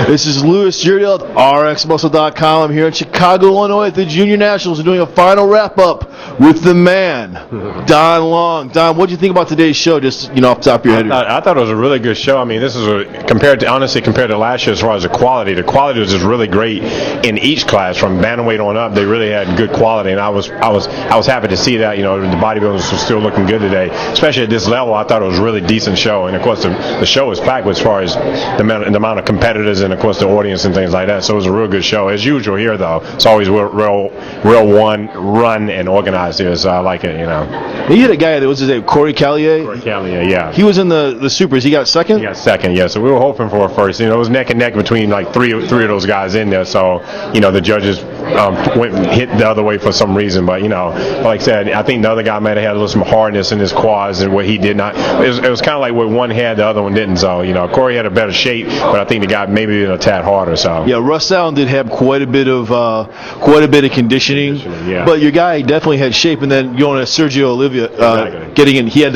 This is Louis Uridel at RxMuscle.com. I'm here in Chicago, Illinois at the Junior Nationals. We're doing a final wrap-up with the man, Don Long. Don, what did you think about today's show, just off the top of your head? I thought it was a really good show. I mean, this is compared to last year as far as the quality was just really great in each class. From bantamweight on up, they really had good quality, and I was happy to see that. The bodybuilders were still looking good today, especially at this level. I thought it was a really decent show, and of course the show was packed as far as the amount of competitors and of course the audience and things like that. So it was a real good show as usual here, though. It's always real run and organized here, so I like it. He had a guy that was his name, Corey Callier. Corey Callier, yeah. He was in the supers. He got second. He got second, yeah. So we were hoping for a first. It was neck and neck between like three of those guys in there. So the judges hit the other way for some reason. But like I said, I think the other guy might have had a little some hardness in his quads and where he did not. It was kind of like where one had, the other one didn't. So Corey had a better shape, but I think the guy maybe did a tad harder. So yeah, Russ Allen did have quite a bit of conditioning. Yeah. But your guy definitely had shape, and then going to Sergio Olivia, exactly. getting in, he had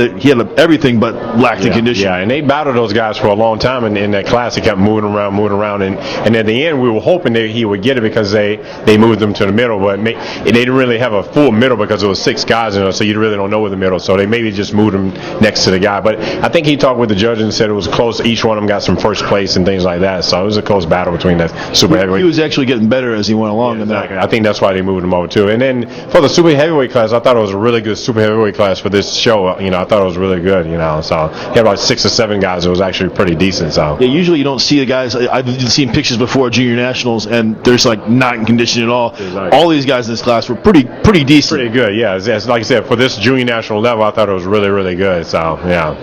everything but lacked the condition. Yeah, and they battled those guys for a long time in that class. They kept moving around, and at the end we were hoping that he would get it because they moved them to the middle, but they didn't really have a full middle because there was 6 guys in there, so you really don't know where the middle. So they maybe just moved him next to the guy. But I think he talked with the judge and said it was close. Each one of them got some first place and things like that. So it was a close battle between that super heavyweight. He was actually getting better as he went along. Yeah, exactly. I think that's why they moved him over too. And then for the super heavyweight class, I thought it was a really good super heavyweight class for this show. I thought it was really good. So he had about 6 or 7 guys. It was actually pretty decent. So yeah, usually you don't see the guys. I've seen pictures before Junior Nationals, and there's not in condition at all. Exactly. All these guys in this class were pretty decent. Pretty good. Yeah, as like I said, for this junior national level, I thought it was really, really good. So yeah.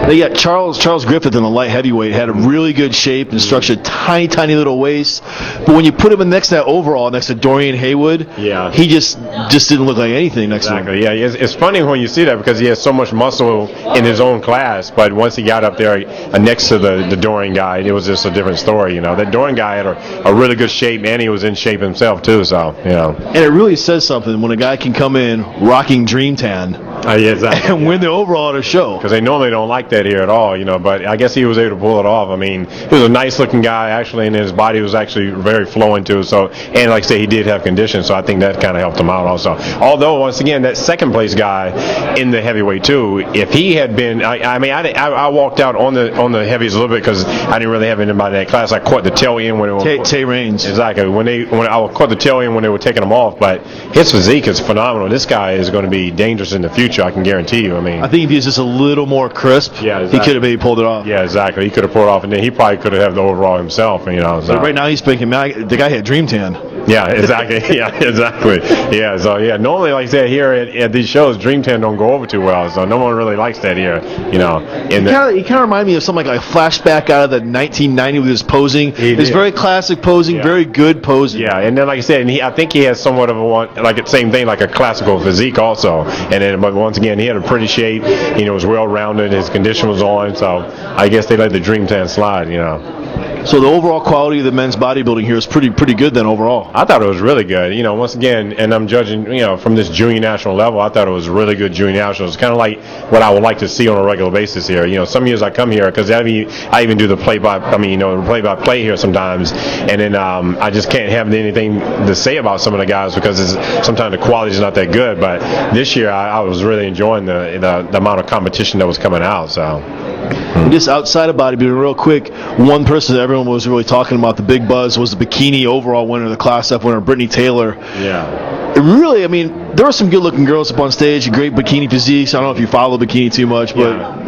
They got Charles Griffith in the light heavyweight, had a really good shape and structure, tiny little waist. But when you put him next to that overall, next to Dorian Haywood, yeah, he just didn't look like anything next to him. Exactly. Yeah, it's funny when you see that because he has so much muscle in his own class, but once he got up there next to the Dorian guy, it was just a different story. That Dorian guy had a really good shape, and he was in shape himself too. So And it really says something when a guy can come in rocking Dream Tan. Yeah, exactly. And win the overall at a show. Because they normally don't like that here at all, but I guess he was able to pull it off. I mean, he was a nice looking guy actually, and his body was actually very flowing too. So, and like I say, he did have condition, so I think that kind of helped him out also. Although once again, that second place guy in the heavyweight too, if he had been, I walked out on the heavies a little bit because I didn't really have anybody in that class. I caught the tail end when it was Tay Raines. Exactly. When I caught the tail end when they were taking him off, but his physique is phenomenal. This guy is going to be dangerous in the future. I can guarantee you. I think if he was just a little more crisp, yeah, exactly. He could have maybe pulled it off. Yeah, exactly. He could have pulled it off, and then he probably could have had the overall himself. So. But right now he's thinking, man, the guy had Dream Tan. Yeah, exactly. Yeah, exactly. Yeah, so yeah. Normally, like I said, here at these shows, Dream Tan don't go over too well, so no one really likes that here. He kind of reminded me of something like a flashback out of the 1990 with his posing. It's very classic posing, very good posing. Yeah, and then like I said, I think he has somewhat of the same thing, like a classical physique also. And then, but once again, he had a pretty shape. Was well rounded. His condition was on. So I guess they let the Dream Tan slide. So the overall quality of the men's bodybuilding here is pretty good then overall. I thought it was really good. Once again, and I'm judging, from this junior national level, I thought it was really good junior national. It's kind of like what I would like to see on a regular basis here. Some years I come here because I even do the play-by-play here sometimes, and then I just can't have anything to say about some of the guys because sometimes the quality is not that good. But this year I was really enjoying the amount of competition that was coming out. So. Just outside of bodybuilding, real quick, one person that everyone was really talking about, the big buzz, was the bikini overall winner, the Class F winner, Brittany Taylor. Yeah. It really, there were some good-looking girls up on stage, great bikini physiques. I don't know if you follow bikini too much, but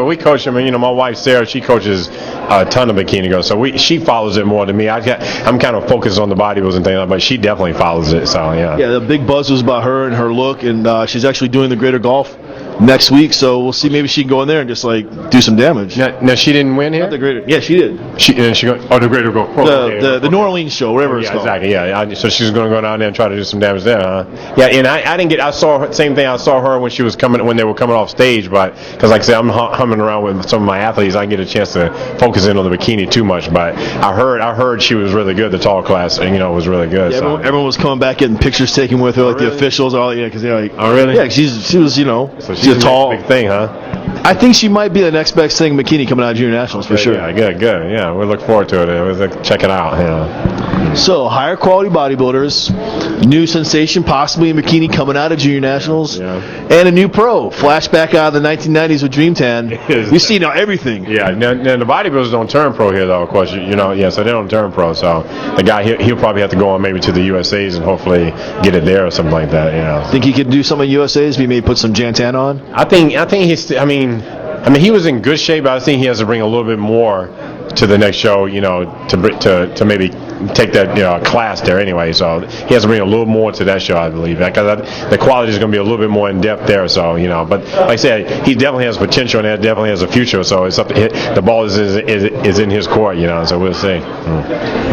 we coach them. My wife Sarah, she coaches a ton of bikini girls, so she follows it more than me. I'm kind of focused on the bodybuilders and things like that, but she definitely follows it. So yeah. Yeah, the big buzz was about her and her look, and she's actually doing the Greater Golf next week, so we'll see. Maybe she can go in there and just do some damage. Now she didn't win here. Not the Greater. Yeah, she did. The Greater Golf. The New Orleans show, whatever it's called. Exactly. Yeah. So she's going to go down there and try to do some damage there. Huh? Yeah, and I didn't get. I saw her, same thing. I saw her when they were coming off stage, but because like I said, I'm humming around with some of my athletes, I get a chance to focus in on the bikini too much. But I heard she was really good. The tall class, and was really good. Yeah, everyone was coming back getting pictures taken with her, the officials, all because they're like, oh really? Yeah, she was. So She's a tall. Big thing, huh? I think she might be the next best thing McKinney coming out of junior nationals for sure. Yeah, good. Yeah, we look forward to it. We'll check it out. Yeah. So, higher quality bodybuilders, new sensation possibly in bikini coming out of junior nationals, and a new pro. Flashback out of the 1990s with Dream Tan. We see now everything. Yeah, now the bodybuilders don't turn pro here, though, of course. So they don't turn pro. So the guy, he'll probably have to go on maybe to the USAs and hopefully get it there or something like that. Think he could do something in USAs? Maybe put some Jantan on? I think he's, I mean, he was in good shape, but I think he has to bring a little bit more to the next show, to maybe take that class there anyway. So he has to bring a little more to that show, I believe, because the quality is going to be a little bit more in depth there. So but like I said, he definitely has potential and definitely has a future. So it's up to the ball is in his court, So we'll see.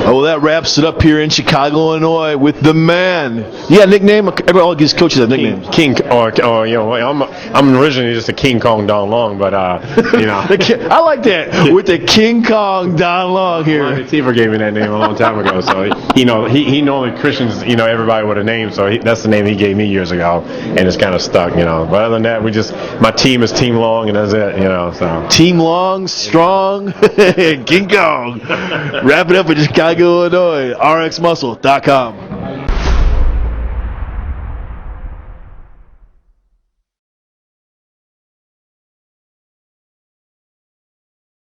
Well, that wraps it up here in Chicago, Illinois, with the man. Yeah, nickname. All his coaches have nicknames. King, I'm originally just a King Kong Don Long, but I like that with the King Kong Don Long here. Tiefer gave me that name a long time ago, so he normally Christians everybody with a name, so that's the name he gave me years ago, and it's kind of stuck, But other than that, my team is Team Long, and that's it, So Team Long, strong, King Kong. Wrap it up with Chicago, Illinois. RxMuscle.com.